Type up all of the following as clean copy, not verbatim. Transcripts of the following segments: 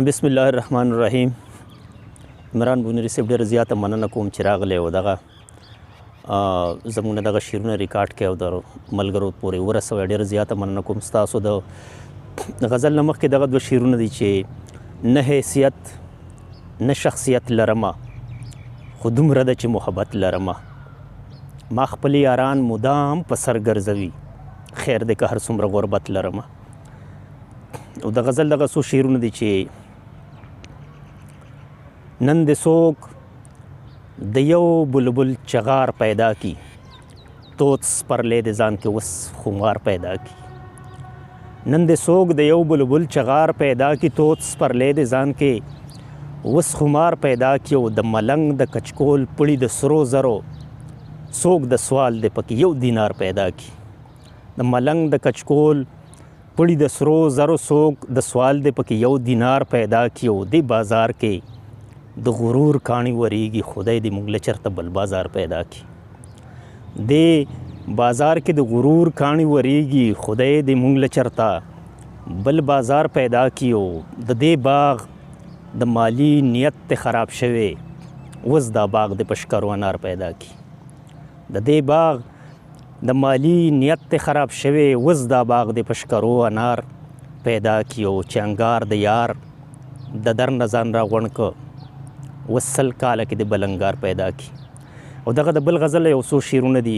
بسم الله الرحمن الرحیم. عمران بونری صاحب ډېره زیاته مننه کوم چې راغلی او دغه زموږ دغه شعرونه ریکارډ کړي او د ملګرو پورې ورسوئ. ډېره زیاته مننه کوم ستاسو د غزل نه مخکې دغه دوه شعرونه دي چې نه حیثیت نه شخصیت لرمه خو دومره ده چې محبت لرمه، ما خپل یاران مدام په سر ګرځوي، خیر دی که هر څومره غربت لرمه. او د غزل دغه څو شعرونه دي چې نن د څوک د یو بلبل چغار پیدا کی، توت سپرلی د ځان کې اوس خمار پیدا کی. نن د څوک د یو بلبل چغار پیدا کی، توت سپرلی د ځان کې اوس خمار پیدا کی. او د ملنګ د کچکول پړي د سرو زرو څوک د سوال د پکې یو دینار پیدا کی. د ملنګ د کچکول پړي د سرو زرو څوک د سوال د پکې یو دینار پیدا کی. او د بازار کې د غرور کاڼي وریږي، خدای دې موږ له چرته بل بازار پیدا کی. د بازار کې د غرور کاڼي وریږي، خدای دې موږ له چرته بل بازار پیدا کی. او د دې باغ د مالی نیت ته خراب شوی، اوس دا باغ د پشکرو انار پیدا کی. د دې باغ د مالی نیت ته خراب شوی، اوس دا باغ د پشکرو انار پیدا کی. او چې انګار د یار د در نه ځان را غونډ که، اوس سل کاله کې د بل انګار پیدا کی. او دغه د بل غزل یو څو شعرونه دي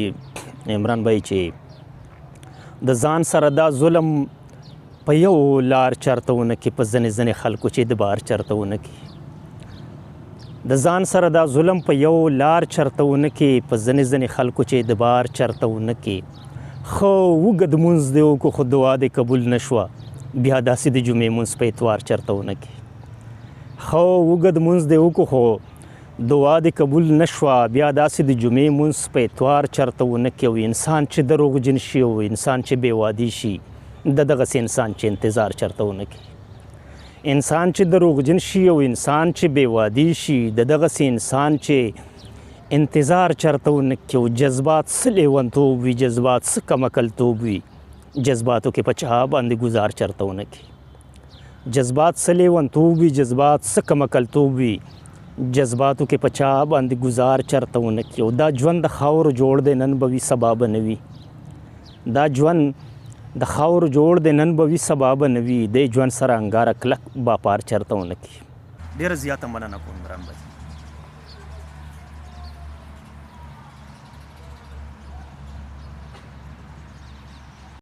عمران بھائی چې د ځان سره دا ظلم په یو لار چرته ونه کړي، په ځینې ځینې خلکو چې د بار چرته ونه کړي. د ځان سره دا ظلم په یو لار چرته ونه کړي، په ځینې ځینې خلکو چې د بار چرته ونه کړي. خو اوږد مونځ دې وکړو خو دعا دې قبول نه شوه، بیا داسې د جمعې مونځ په اتوار چرته ونه کړي. خو اوږد مونځ دې وکړو خو دعا دې قبول نه شوه، بیا داسې د جمعې مونځ په اتوار چرته ونه کړي. او انسان چې دروغجن شي او انسان چې بېوادي شي، د دغسې انسان چې انتظار چرته ونه کړي. انسان چې دروغجن شي او انسان چې بېوادي شي، د دغسې انسان چې انتظار چرته ونه کړي. او جذبات څه لیونتوب وي، جذبات څه کمعقلتوب وي، جذباتو کې په چا باندې ګزار چرته ونه کړي. جذبات څه لیونتوب وي، جذبات څه کمعقلتوب وي، جذباتو کې په چا باندې ګزار چرته ونه کړي. او دا ژوند د خاورو جوړ دی، نن به وي سبا به نه وي. دا ژوند د خاورو جوړ دی، نن به وي سبا به نه وي. د ژوند سره انګاره کلک با پار چرته ونه کړي. ډېره زیاته مننه کوم عمران بھائی.